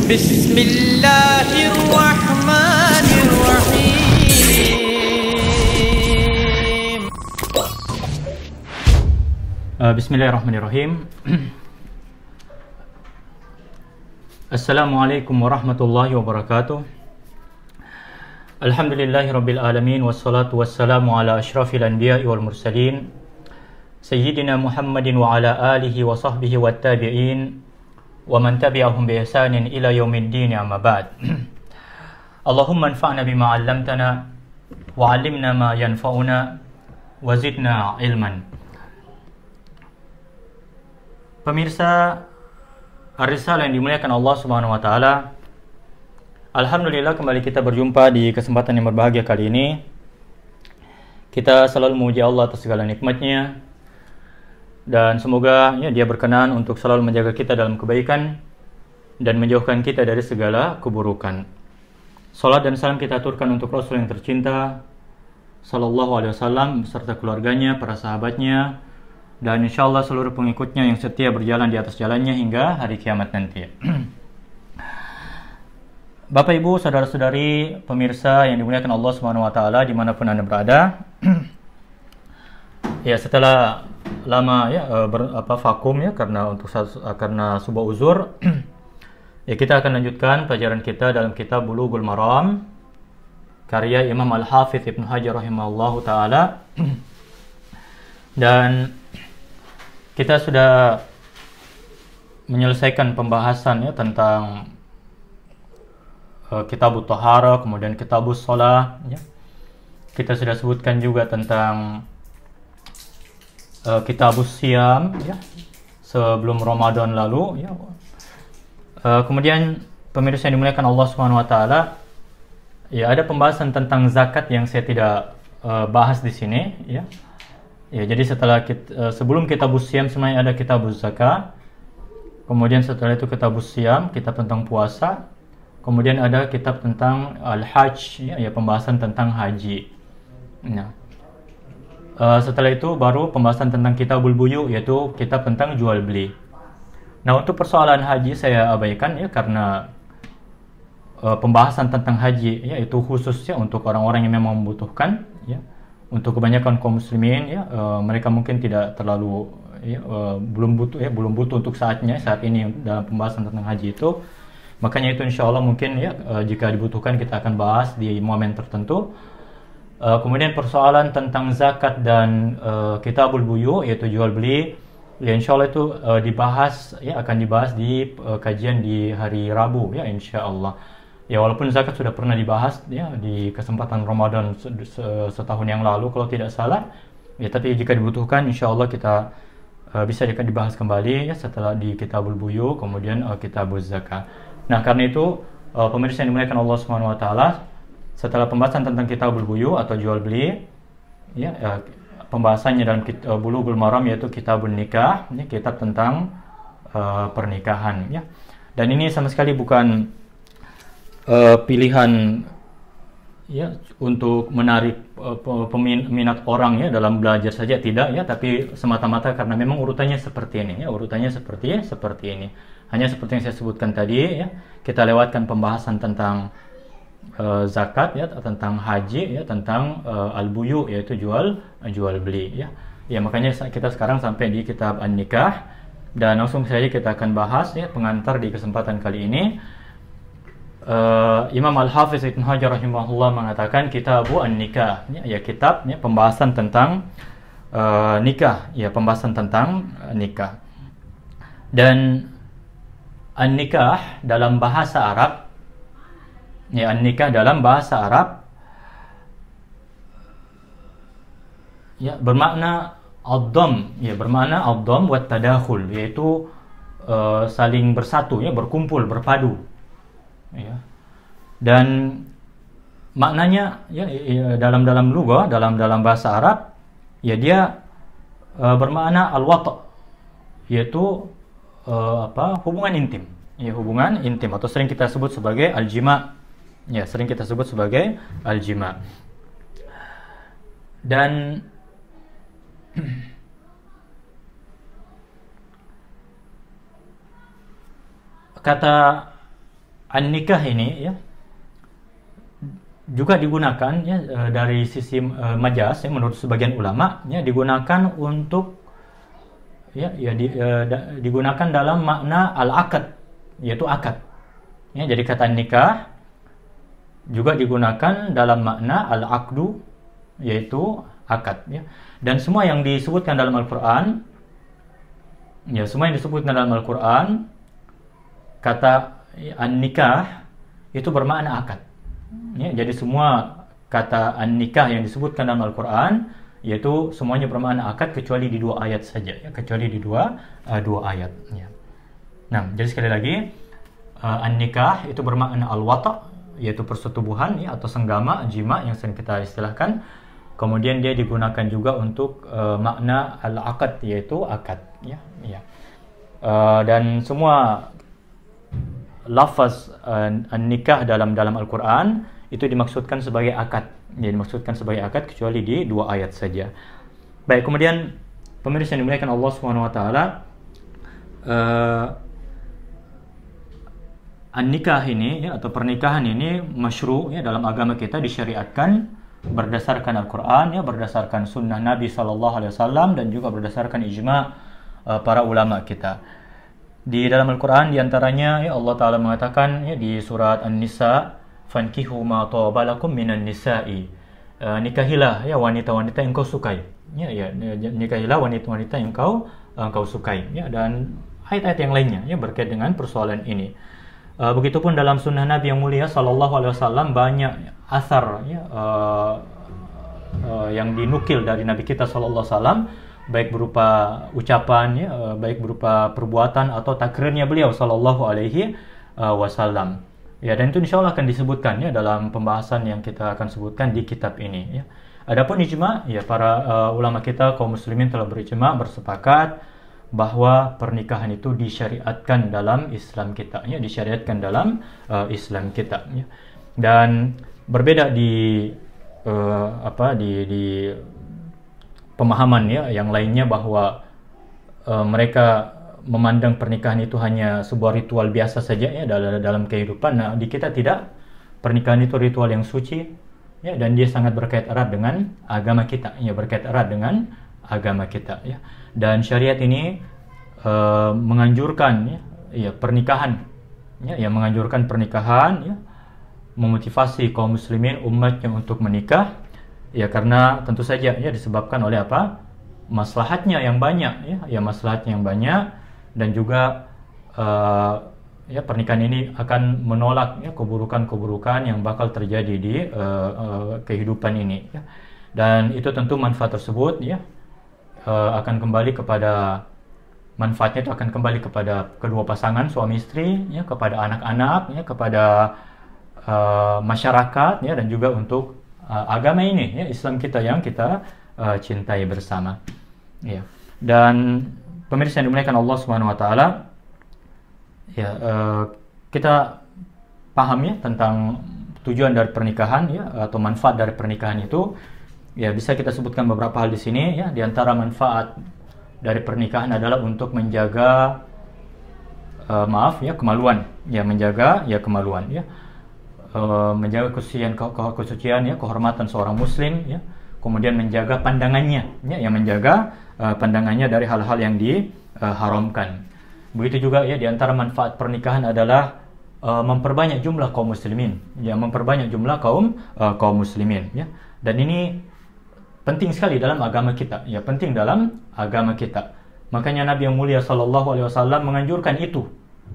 Bismillahirrahmanirrahim. Bismillahirrahmanirrahim. Assalamualaikum warahmatullahi wabarakatuh. Alhamdulillahirabbil alamin wassalatu wassalamu ala asyrafil anbiya'i wal mursalin sayyidina Muhammadin wa ala alihi wa sahbihi wat tabi'in wa man tabi'ahum bi ihsanin ila yaumiddin, amma ba'd. Allahumma anfa'na bima 'allamtana wa 'allimna ma yanfa'una wa zidna ilman. Pemirsa Ar-Risalah yang dimuliakan Allah Subhanahu wa taala, alhamdulillah kembali kita berjumpa di kesempatan yang berbahagia kali ini. Kita selalu memuji Allah atas segala nikmatnya, dan semoga Dia berkenan untuk selalu menjaga kita dalam kebaikan dan menjauhkan kita dari segala keburukan. Salat dan salam kita aturkan untuk Rasul yang tercinta sallallahu alaihi wasallam beserta keluarganya, para sahabatnya, dan insyaallah seluruh pengikutnya yang setia berjalan di atas jalannya hingga hari kiamat nanti. Bapak Ibu, saudara-saudari pemirsa yang dimuliakan Allah Subhanahu wa taala dimanapun Anda berada. Ya, setelah lama vakum karena sebuah uzur, ya kita akan lanjutkan pelajaran kita dalam kitab Bulughul Maram karya Imam Al-Hafidz Ibnu Hajar rahimahullahu taala. Dan kita sudah menyelesaikan pembahasan tentang Kitabut Thahara, kemudian Kitabus Shalah, Kita sudah sebutkan juga tentang Kitabus Siyam sebelum Ramadan lalu, kemudian pemirsa yang dimuliakan Allah Subhanahu wa taala, ada pembahasan tentang zakat yang saya tidak bahas di sini, jadi sebelum Kitabus Siyam sebenarnya ada Kitabus Zakat, kemudian setelah itu Kitabus Siyam, kitab tentang puasa, kemudian ada kitab tentang Al-Hajj, pembahasan tentang haji. Setelah itu baru pembahasan tentang Kitabul Buyu, yaitu kitab tentang jual beli. Nah, untuk persoalan haji saya abaikan karena pembahasan tentang haji itu khususnya untuk orang-orang yang memang membutuhkan, Untuk kebanyakan kaum muslimin, mereka mungkin tidak terlalu belum butuh untuk saat ini dalam pembahasan tentang haji itu. Makanya itu insya Allah mungkin jika dibutuhkan kita akan bahas di momen tertentu. Kemudian persoalan tentang zakat dan Kitabul Buyu, yaitu jual beli, insya Allah itu akan dibahas di kajian di hari Rabu, insya Allah. Walaupun zakat sudah pernah dibahas di kesempatan Ramadan setahun yang lalu kalau tidak salah, tapi jika dibutuhkan insya Allah kita bisa dibahas kembali setelah di Kitabul Buyu, kemudian Kitabuz Zakat. Nah, karena itu pemirsa yang dimuliakan Allah Subhanahu wa taala, setelah pembahasan tentang Kitabul Buyu atau jual beli, pembahasannya dalam Bulughul Maram yaitu Kitabun Nikah, kitab tentang pernikahan, Dan ini sama sekali bukan pilihan untuk menarik minat orang dalam belajar saja, tidak, tapi semata-mata karena memang urutannya seperti ini, urutannya seperti ini. Hanya seperti yang saya sebutkan tadi, kita lewatkan pembahasan tentang zakat, tentang haji, tentang al-buyu, yaitu jual beli, makanya kita sekarang sampai di kitab An-Nikah, dan langsung saja kita akan bahas pengantar di kesempatan kali ini. Imam Al-Hafidz Ibnu Hajar rahimahullah mengatakan Kitabu An-Nikah, kitab pembahasan tentang nikah, pembahasan tentang nikah. Dan An-Nikah dalam bahasa Arab, An-Nikah dalam bahasa Arab bermakna ad-dham, bermakna ad-dham wa tadakhul, yaitu saling bersatu, berkumpul, berpadu. Dan maknanya dalam lughah, dalam bahasa Arab, dia bermakna al-wata', yaitu hubungan intim, hubungan intim, atau sering kita sebut sebagai al-jima', Dan kata an-nikah ini ya juga digunakan ya dari sisi majas ya, menurut sebagian ulama ya, digunakan untuk digunakan dalam makna al-akad, yaitu akad ya. Jadi kata nikah juga digunakan dalam makna al-aqdu, yaitu akad ya. Dan semua yang disebutkan dalam Al-Qur'an ya, semua yang disebutkan dalam Al-Qur'an kata an-nikah itu bermakna akad. Ya, jadi semua kata an-nikah yang disebutkan dalam Al-Quran yaitu semuanya bermakna akad kecuali di 2 ayat saja ya, kecuali di dua ayat ya. Nah, jadi sekali lagi an-nikah itu bermakna al-wata', yaitu persetubuhan ya, atau senggama, jima yang sering kita istilahkan. Kemudian dia digunakan juga untuk makna al-aqad, yaitu akad ya, ya. Dan semua lafaz an-nikah dalam Al-Quran itu dimaksudkan sebagai akad ya, dimaksudkan sebagai akad kecuali di 2 ayat saja. Baik, kemudian pemirsa yang dimuliakan Allah Subhanahu wa taala, an-nikah ini ya, atau pernikahan ini masyru' ya, dalam agama kita disyariatkan berdasarkan Al-Quran ya, berdasarkan sunnah Nabi SAW, dan juga berdasarkan ijma' para ulama kita. Di dalam Al-Quran diantaranya ya, Allah Ta'ala mengatakan ya, di surat An-Nisa, fankihu ma taba lakum minan nisa'i, nikahilah ya wanita-wanita yang kau sukai ya, ya, nikahilah wanita-wanita yang kau sukai ya. Dan ayat-ayat yang lainnya ya berkait dengan persoalan ini. Begitupun dalam sunnah Nabi yang mulia Sallallahu Alaihi Wasallam banyak asar ya, yang dinukil dari Nabi kita Sallallahu Alaihi Wasallam, baik berupa ucapan ya, baik berupa perbuatan atau takrirnya beliau Sallallahu Alaihi Wasallam ya. Dan itu insya Allah akan disebutkan ya dalam pembahasan yang kita akan sebutkan di kitab ini ya. Adapun ijma ya, para ulama kita kaum muslimin telah berijma, bersepakat bahwa pernikahan itu disyariatkan dalam Islam kita ya, disyariatkan dalam Islam kita ya. Dan berbeda di di pemahaman ya yang lainnya, bahwa mereka memandang pernikahan itu hanya sebuah ritual biasa saja ya dalam kehidupan. Nah, di kita tidak. Pernikahan itu ritual yang suci ya, dan dia sangat berkait erat dengan agama kita ya, berkait erat dengan agama kita ya. Dan syariat ini menganjurkan ya pernikahan ya, yang menganjurkan pernikahan ya, memotivasi kaum muslimin umatnya untuk menikah ya, karena tentu saja ya disebabkan oleh apa? Maslahatnya yang banyak ya, maslahatnya yang banyak. Dan juga ya pernikahan ini akan menolak ya keburukan-keburukan yang bakal terjadi di kehidupan ini ya. Dan itu tentu manfaat tersebut ya akan kembali kepada, manfaatnya itu akan kembali kepada kedua pasangan suami istri ya, kepada anak-anak ya, kepada masyarakat ya, dan juga untuk agama ini ya, Islam kita yang kita cintai bersama ya. Dan pemirsa yang dimuliakan Allah Subhanahu wa taala ya, kita paham ya tentang tujuan dari pernikahan ya, atau manfaat dari pernikahan itu ya, bisa kita sebutkan beberapa hal di sini ya. Di antara manfaat dari pernikahan adalah untuk menjaga kemaluan ya, menjaga ya kemaluan ya, menjaga kesucian ya, kehormatan seorang muslim ya. Kemudian menjaga pandangannya ya, yang menjaga pandangannya dari hal-hal yang diharamkan. Begitu juga ya, di antara manfaat pernikahan adalah memperbanyak jumlah kaum muslimin ya, memperbanyak jumlah kaum muslimin ya. Dan ini penting sekali dalam agama kita ya, penting dalam agama kita. Makanya Nabi yang mulia Sallallahu Alaihi Wasallam menganjurkan itu,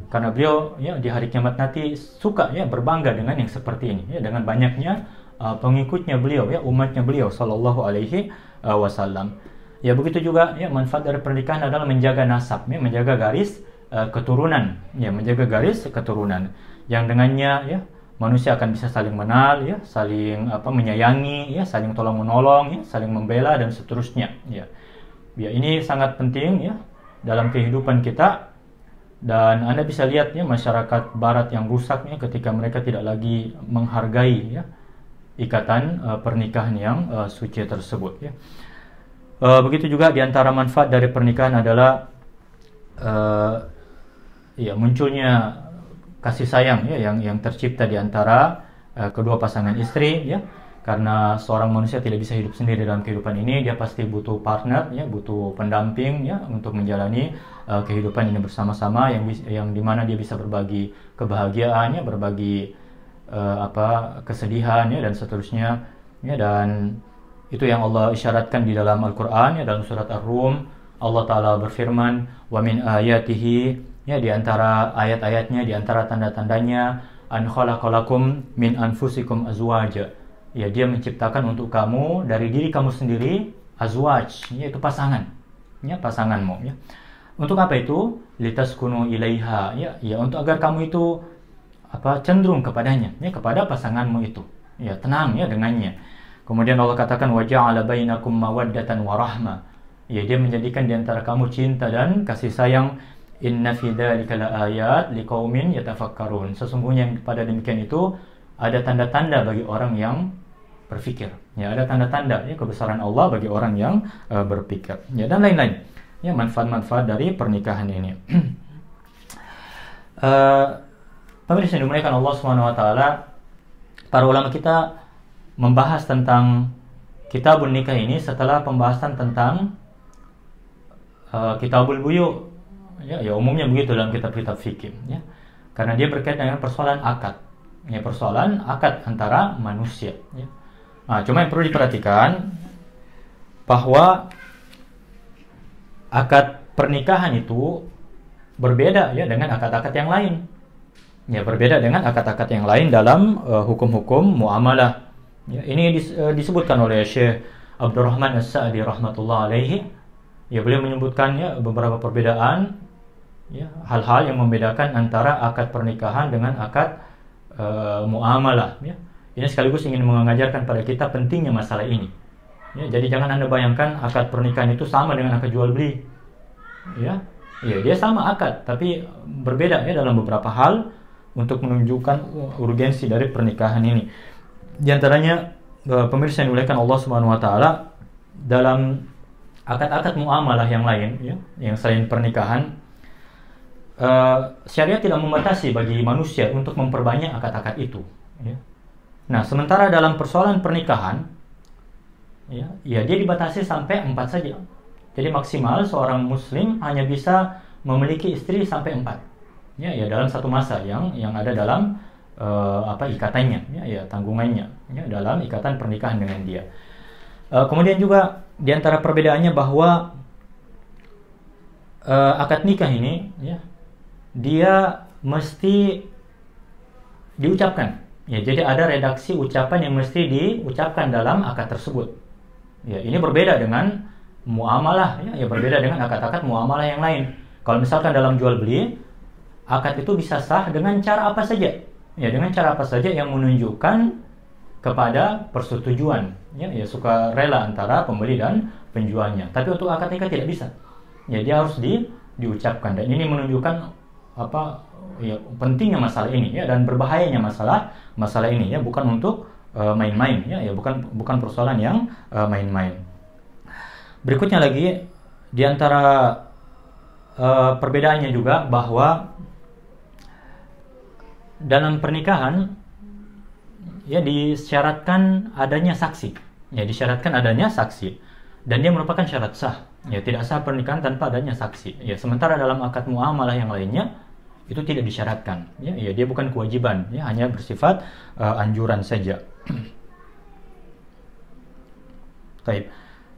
karena beliau ya di hari kiamat nanti suka ya berbangga dengan yang seperti ini ya, dengan banyaknya pengikutnya beliau ya, umatnya beliau Sallallahu Alaihi Wasallam ya. Begitu juga ya, manfaat dari pernikahan adalah menjaga nasab ya, menjaga garis keturunan ya, menjaga garis keturunan yang dengannya ya manusia akan bisa saling mengenal ya, saling menyayangi ya, saling tolong menolong ya, saling membela dan seterusnya ya. Ya, ini sangat penting ya dalam kehidupan kita. Dan Anda bisa lihat ya, masyarakat barat yang rusak ya, ketika mereka tidak lagi menghargai ya ikatan pernikahan yang suci tersebut ya. Begitu juga diantara manfaat dari pernikahan adalah ya munculnya kasih sayang ya yang tercipta di antara kedua pasangan istri ya. Karena seorang manusia tidak bisa hidup sendiri dalam kehidupan ini, dia pasti butuh partner ya, butuh pendamping ya untuk menjalani kehidupan ini bersama-sama yang dimana dia bisa berbagi kebahagiaannya, berbagi kesedihan ya dan seterusnya ya. Dan itu yang Allah isyaratkan di dalam Al-Qur'an ya, dalam surat Ar-Rum. Allah Ta'ala berfirman, wa min ayatihi ya, di antara ayat-ayatnya, di antara tanda-tandanya, an khalaqalakum min anfusikum azwaja ya, dia menciptakan untuk kamu dari diri kamu sendiri azwaj, yaitu pasangan ya, pasanganmu ya. Untuk apa itu? Litaskunu ilaiha ya, untuk agar kamu itu cenderung kepadanya ya, kepada pasanganmu itu ya, tenang ya dengannya. Kemudian Allah katakan wa ja'ala bainakum mawaddatan wa rahmah ya, dia menjadikan di antara kamu cinta dan kasih sayang. Inna fi dzalika laayat liqaumin yatafakkarun, sesungguhnya pada demikian itu ada tanda-tanda bagi orang yang berpikir ya, ada tanda-tanda ya kebesaran Allah bagi orang yang berpikir ya, dan lain-lain ya, manfaat-manfaat dari pernikahan ini. Pemirsa yang dimuliakan Allah SWT, para ulama kita membahas tentang kitabun nikah ini setelah pembahasan tentang kitabul buyu ya, umumnya begitu dalam kitab-kitab fikih ya, karena dia berkaitan dengan persoalan akad ya, persoalan akad antara manusia ya. Nah, cuma yang perlu diperhatikan bahwa akad pernikahan itu berbeda ya dengan akad-akad yang lain ya, berbeda dengan akad-akad yang lain dalam hukum-hukum muamalah ya. Ini disebutkan oleh Syekh Abdurrahman As-Sa'di rahmatullah alaihi ya, beliau menyebutkan ya beberapa perbedaan ya, hal-hal yang membedakan antara akad pernikahan dengan akad muamalah ya. Ini sekaligus ingin mengajarkan pada kita pentingnya masalah ini ya. Jadi jangan Anda bayangkan akad pernikahan itu sama dengan akad jual beli ya. Ya, dia sama akad tapi berbeda ya dalam beberapa hal untuk menunjukkan urgensi dari pernikahan ini. Di antaranya pemirsa yang dimuliakan Allah Subhanahu wa taala, dalam akad-akad muamalah yang lain ya, yang selain pernikahan, syariat tidak membatasi bagi manusia untuk memperbanyak akad-akad itu ya. Nah, sementara dalam persoalan pernikahan ya, dia dibatasi sampai 4 saja. Jadi maksimal seorang muslim hanya bisa memiliki istri sampai 4 ya, dalam satu masa yang ada dalam ikatannya ya, tanggungannya ya, dalam ikatan pernikahan dengan dia. Kemudian juga di antara perbedaannya bahwa akad nikah ini ya, dia mesti diucapkan ya, jadi ada redaksi ucapan yang mesti diucapkan dalam akad tersebut ya. Ini berbeda dengan muamalah ya, berbeda dengan akad-akad muamalah yang lain. Kalau misalkan dalam jual beli, akad itu bisa sah dengan cara apa saja ya, dengan cara apa saja yang menunjukkan kepada persetujuan ya, suka rela antara pembeli dan penjualnya. Tapi untuk akad nikah tidak bisa ya, dia harus diucapkan, dan ini menunjukkan ya, pentingnya masalah ini ya, dan berbahayanya masalah ini ya, bukan untuk main-main ya, bukan persoalan yang main-main. Berikutnya lagi di antara perbedaannya juga bahwa dalam pernikahan ya disyaratkan adanya saksi ya, dan dia merupakan syarat sah ya, tidak sah pernikahan tanpa adanya saksi ya. Sementara dalam akad muamalah yang lainnya itu tidak disyaratkan ya, dia bukan kewajiban ya, hanya bersifat anjuran saja. Baik.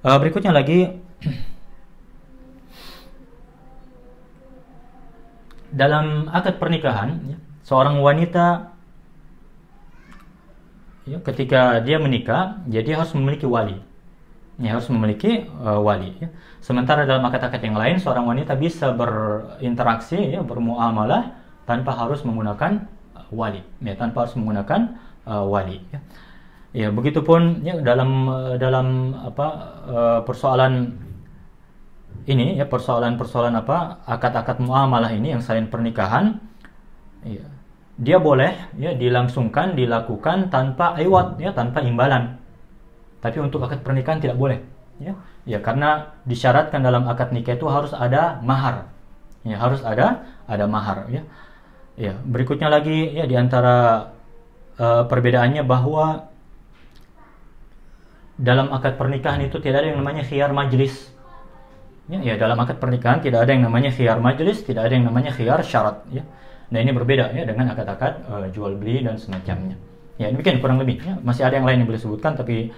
Berikutnya lagi dalam akad pernikahan ya, seorang wanita ya, ketika dia menikah ya, dia harus memiliki wali ya, wali ya. Sementara dalam akad-akad yang lain seorang wanita bisa berinteraksi ya, bermuamalah tanpa harus menggunakan wali ya, wali ya. Ya, begitupun ya dalam persoalan ini ya, persoalan akad-akad muamalah ini yang selain pernikahan ya, dia boleh ya dilangsungkan, dilakukan tanpa iwad ya, tanpa imbalan. Tapi untuk akad pernikahan tidak boleh ya. Ya, karena disyaratkan dalam akad nikah itu harus ada mahar. Ya, harus ada mahar ya. Ya, berikutnya lagi ya di antara perbedaannya bahwa dalam akad pernikahan itu tidak ada yang namanya khiyar majlis. Ya, dalam akad pernikahan tidak ada yang namanya khiyar majlis, tidak ada yang namanya khiyar syarat. Ya. Nah ini berbeda ya dengan akad-akad jual beli dan semacamnya. Ya demikian kurang lebih. Ya. Masih ada yang lain yang boleh sebutkan, tapi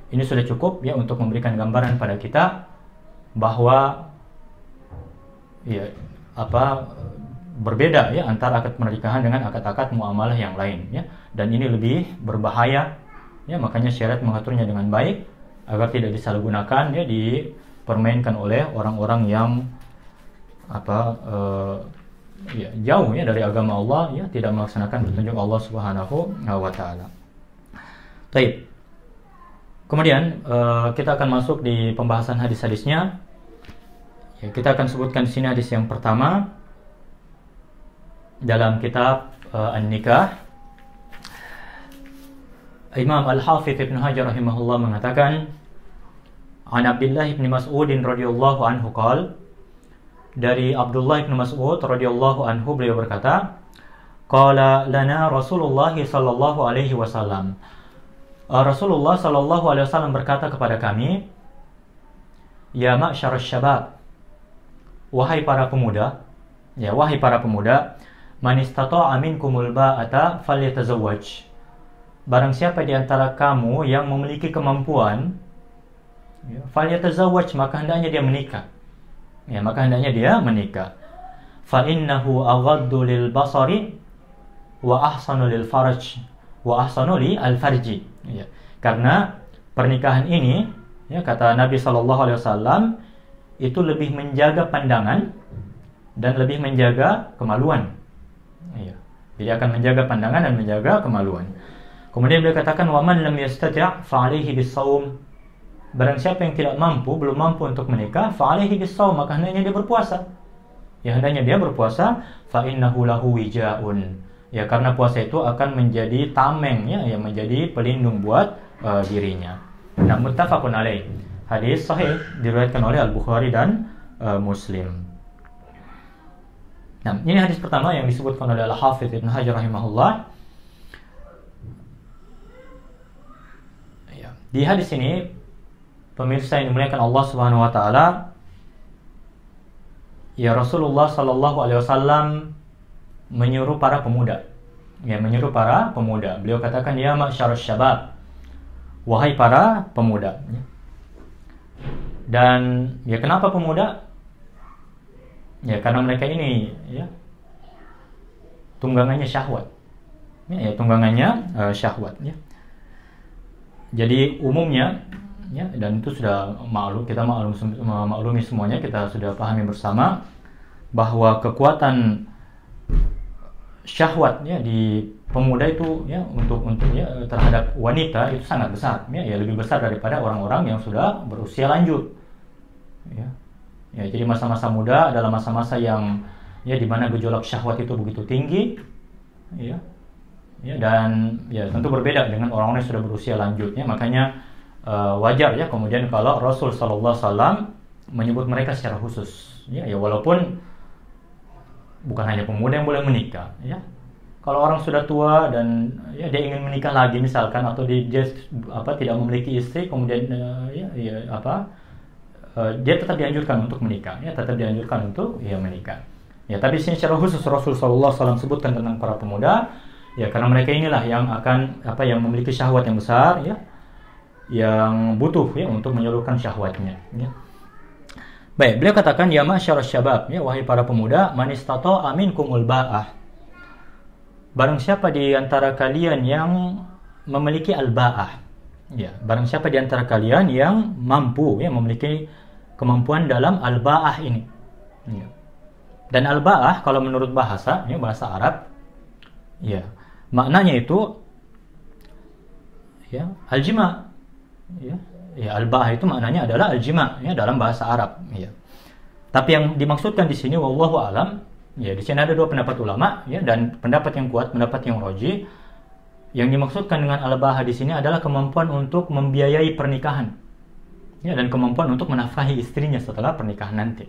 ini sudah cukup ya untuk memberikan gambaran pada kita bahwa ya berbeda ya antara akad pernikahan dengan akad-akad muamalah yang lain ya. Dan ini lebih berbahaya ya, makanya syariat mengaturnya dengan baik agar tidak disalahgunakan ya, dipermainkan oleh orang-orang yang jauh ya dari agama Allah ya, tidak melaksanakan petunjuk Allah Subhanahu wa taala. Baik. Kemudian kita akan masuk di pembahasan hadis-hadisnya. Ya, kita akan sebutkan di sini hadis yang pertama dalam kitab An-Nikah. Imam Al-Hafidz Ibnu Hajar rahimahullah mengatakan, An Abdullah bin Mas'ud radhiyallahu anhu qala, dari Abdullah bin Mas'ud radhiyallahu anhu beliau berkata, qala lana Rasulullah sallallahu alaihi wasallam. Rasulullah sallallahu alaihi wasallam berkata kepada kami, ya ma'syarasy syabab, wahai para pemuda, man istata'a minkumul ba'ata falyatazawwaj. Barang siapa di antara kamu yang memiliki kemampuan, falyatazawwaj, maka hendaknya dia menikah. Ya, maka hendaknya dia menikah. Fa innahu aghaddu lil basari wa ahsanu lil farj wa ahsanu lil farji. Ya. Karena pernikahan ini, ya, kata Nabi sallallahu alaihi wasallam, itu lebih menjaga pandangan dan lebih menjaga kemaluan. Ya. Jadi akan menjaga pandangan dan menjaga kemaluan. Kemudian beliau katakan, wa man lam yastati' fa 'alaihi bis-shaum. Barang siapa yang tidak mampu, belum mampu untuk menikah, fa 'alaihi bis-shaum, maka hendaknya dia berpuasa. Ya, hendaknya dia berpuasa, fa innahu lahu wija'un. Ya, karena puasa itu akan menjadi tameng ya, yang menjadi pelindung buat dirinya. Nah, muttafaqun alaih. Hadis sahih diriwayatkan oleh Al-Bukhari dan Muslim. Nah, ini hadis pertama yang disebutkan oleh Al-Hafidz Ibnu Hajar rahimahullah. Di hadis ini, pemirsa yang dimuliakan Allah Subhanahu wa taala, ya Rasulullah sallallahu alaihi wasallam menyuruh para pemuda. Ya, menyuruh para pemuda. Beliau katakan, ya ma'syarasy syabab, wahai para pemuda. Dan ya kenapa pemuda? Ya karena mereka ini ya tunggangannya syahwat. Ya, tunggangannya syahwat ya. Jadi umumnya ya, dan itu sudah kita maklumi semuanya, kita sudah pahami bersama bahwa kekuatan syahwat ya di pemuda itu ya untuk ya terhadap wanita itu sangat besar ya, lebih besar daripada orang-orang yang sudah berusia lanjut. Ya, jadi masa-masa muda adalah masa-masa yang ya di mana gejolak syahwat itu begitu tinggi ya. Ya, dan ya tentu berbeda dengan orang-orang yang sudah berusia lanjutnya, makanya wajar ya kemudian kalau Rasul sallallahu alaihi wasallam menyebut mereka secara khusus ya, walaupun bukan hanya pemuda yang boleh menikah ya. Kalau orang sudah tua dan ya dia ingin menikah lagi misalkan, atau dia tidak memiliki istri, kemudian dia tetap dianjurkan untuk menikah ya, menikah ya. Tapi secara khusus Rasul sallallahu alaihi wasallam sebutkan tentang para pemuda ya, karena mereka inilah yang akan yang memiliki syahwat yang besar ya, yang butuh ya untuk menyalurkan syahwatnya ya. Baik, beliau katakan, ya ma'syarasy syabab, ya wahai para pemuda, man istata'a minkumul ba'ah. Barang siapa di antara kalian yang memiliki al-ba'ah. Ya, barang siapa di antara kalian yang mampu ya memiliki kemampuan dalam al-ba'ah ini. Ya. Dan al-ba'ah kalau menurut bahasa Arab ya, maknanya itu ya al-jima. Ya, al-ba'ah itu maknanya adalah al-jima ya dalam bahasa Arab ya. Tapi yang dimaksudkan di sini wallahu alam ya, di sini ada dua pendapat ulama ya, dan pendapat yang kuat, pendapat yang rajih, yang dimaksudkan dengan al-ba'ah di sini adalah kemampuan untuk membiayai pernikahan ya, dan kemampuan untuk menafkahi istrinya setelah pernikahan nanti.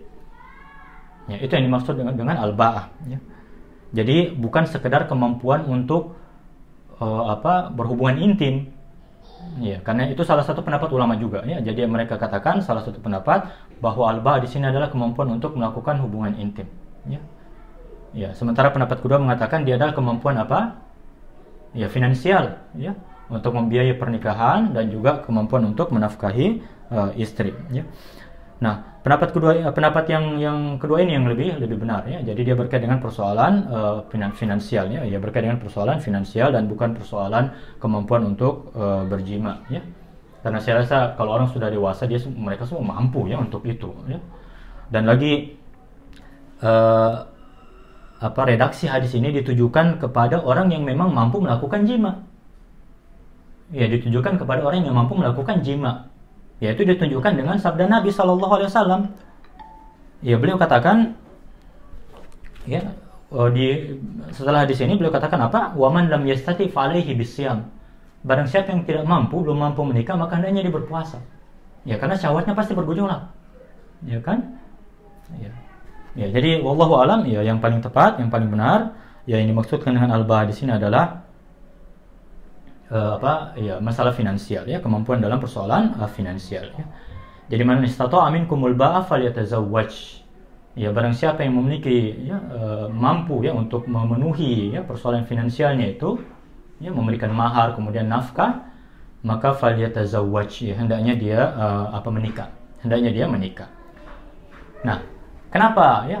Ya, itu yang dimaksud dengan al-ba'ah ya. Jadi bukan sekedar kemampuan untuk berhubungan intim. Ya, karena itu salah satu pendapat ulama juga ya. Jadi mereka katakan salah satu pendapat bahwa al-ba' di sini adalah kemampuan untuk melakukan hubungan intim. Ya. Ya, sementara pendapat kedua mengatakan dia adalah kemampuan apa? Ya, finansial ya, untuk membiayai pernikahan dan juga kemampuan untuk menafkahi istri ya. Nah, pendapat yang kedua ini yang lebih benar ya. Jadi dia berkaitan dengan persoalan finansial ya. Ya, berkaitan dengan persoalan finansial dan bukan persoalan kemampuan untuk berjima ya. Karena saya rasa kalau orang sudah dewasa mereka semua mampu ya untuk itu ya. Dan lagi redaksi hadis ini ditujukan kepada orang yang memang mampu melakukan jima. Ya, ditujukan kepada orang yang mampu melakukan jima. Yaitu ditunjukkan dengan sabda Nabi SAW. Ya, beliau katakan ya, setelah hadis ini beliau katakan apa? Waman lam yastati fa'alaihi bisyam. Barang siapa yang belum mampu menikah, maka hendaknya dia berpuasa. Ya, karena syahwatnya pasti bergejolak. Ya kan? Ya. Ya, jadi wallahu alam ya, yang paling tepat, yang paling benar ya, yang dimaksudkan dengan al-ba' di sini adalah masalah finansial ya, kemampuan dalam persoalan finansial ya. Jadi man istata'a minkumul ba'a falyatazawwaj. Ya, barang siapa yang memiliki ya, mampu ya untuk memenuhi ya persoalan finansialnya itu ya, memberikan mahar kemudian nafkah, maka falyatazawwaj ya, hendaknya dia menikah. Nah, kenapa ya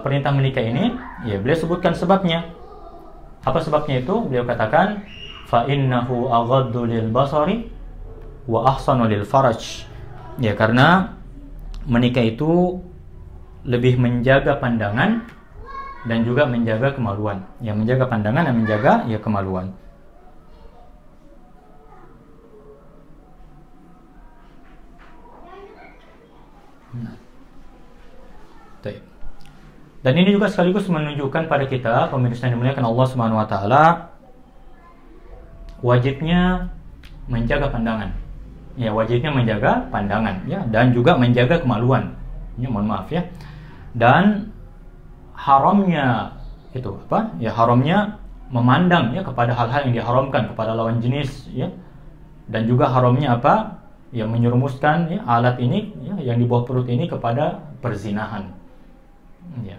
perintah menikah ini? Ya, beliau sebutkan sebabnya. Apa sebabnya itu? Beliau katakan fa innahu aghaddu lil basari wa ahsanu lil faraj. Ya, karena menikah itu lebih menjaga pandangan dan juga menjaga kemaluan. Ya, menjaga pandangan dan menjaga ya kemaluan. Dan ini juga sekaligus menunjukkan pada kita pemirsa yang dimuliakan Allah Subhanahu wa taala, wajibnya menjaga pandangan. Ya, wajibnya menjaga pandangan ya, dan juga menjaga kemaluan. Ya, mohon maaf ya. Dan haramnya itu apa? Ya, haramnya memandang ya kepada hal-hal yang diharamkan kepada lawan jenis ya. Dan juga haramnya apa? Ya, menyerumuskan ya alat ini ya, yang di bawah perut ini kepada perzinahan. Ya.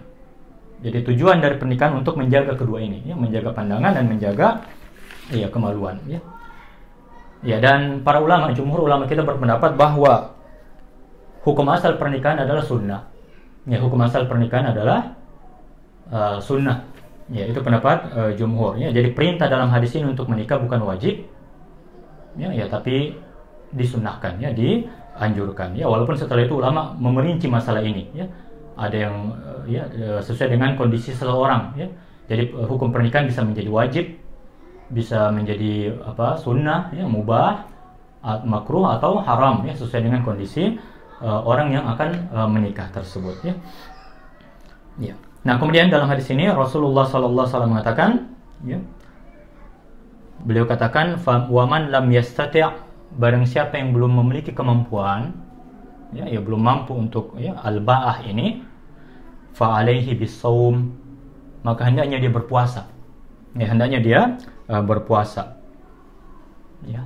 Jadi tujuan dari pernikahan untuk menjaga kedua ini ya, menjaga pandangan dan menjaga ya kemaluan ya. Ya, dan para ulama, jumhur ulama kita berpendapat bahwa hukum asal pernikahan adalah sunnah. Ya, hukum asal pernikahan adalah sunnah. Ya, itu pendapat jumhur ya. Jadi perintah dalam hadis ini untuk menikah bukan wajib. Ya, tapi disunnahkan ya, dianjurkan ya. Walaupun setelah itu ulama memerinci masalah ini ya. Ada yang sesuai dengan kondisi seseorang ya. Jadi hukum pernikahan bisa menjadi wajib, bisa menjadi sunnah ya, mubah, makruh atau haram ya, sesuai dengan kondisi orang yang akan menikah tersebut ya. Ya. Nah, kemudian dalam hadis ini Rasulullah SAW mengatakan ya, beliau katakan waman lam yastati', barang siapa yang belum memiliki kemampuan ya, belum mampu untuk ya al-ba'ah ini, fa alaihi bisawm, maka hendaknya dia berpuasa. Ya, hendaknya dia berpuasa. Ya.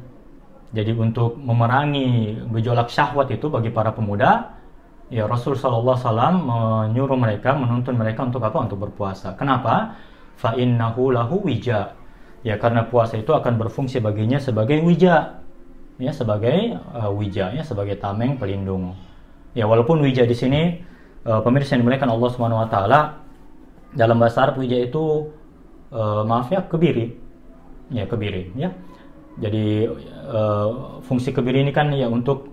Jadi untuk memerangi gejolak syahwat itu bagi para pemuda, ya Rasul sallallahu alaihi wasallam menyuruh mereka, menuntun mereka untuk apa? Untuk berpuasa. Kenapa? Fa innahu lahu wija. Ya, karena puasa itu akan berfungsi baginya sebagai wija. Ya, sebagai wija ya, sebagai tameng pelindung. Ya, walaupun wija di sini pemirsa yang dimuliakan Allah Subhanahu wa taala, dalam bahasa Arab wija itu kebiri. Ya, kebiri ya. Jadi fungsi kebiri ini kan ya untuk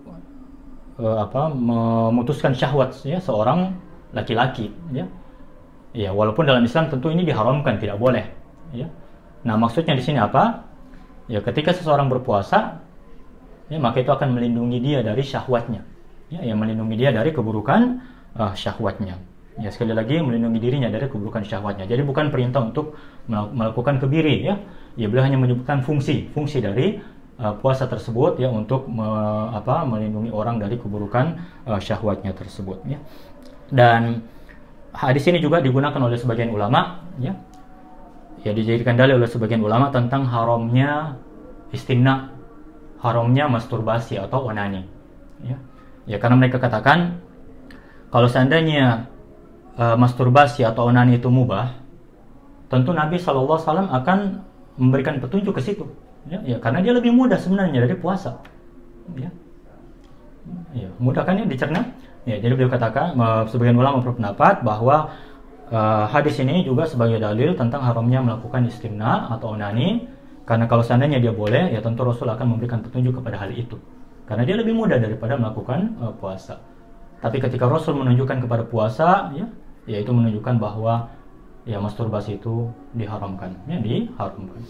memutuskan syahwat ya seorang laki-laki ya. Ya, walaupun dalam Islam tentu ini diharamkan, tidak boleh ya. Nah, maksudnya di sini apa? Ya, ketika seseorang berpuasa ya, maka itu akan melindungi dia dari syahwatnya. Ya, yang melindungi dia dari keburukan syahwatnya. Ya, sekali lagi melindungi dirinya dari keburukan syahwatnya. Jadi bukan perintah untuk melakukan kebiri ya. Ya, beliau hanya menyebutkan fungsi dari puasa tersebut ya, untuk melindungi orang dari keburukan syahwatnya tersebut ya. Dan hadis ini juga digunakan oleh sebagian ulama ya, ya dijadikan dalil oleh sebagian ulama tentang haramnya istimna, haramnya masturbasi atau onani. Ya, karena mereka katakan kalau seandainya masturbasi atau onani itu mubah, tentu Nabi SAW akan memberikan petunjuk ke situ. Ya, karena dia lebih mudah sebenarnya dari puasa. Ya, mudah kan ya dicerna. Ya, jadi beliau katakan, sebagian ulama berpendapat bahwa hadis ini juga sebagai dalil tentang haramnya melakukan istimna atau onani, karena kalau seandainya dia boleh, ya tentu Rasul akan memberikan petunjuk kepada hal itu, karena dia lebih mudah daripada melakukan puasa. Tapi ketika Rasul menunjukkan kepada puasa, ya itu menunjukkan bahwa ya masturbasi itu diharamkan, ya diharamkan.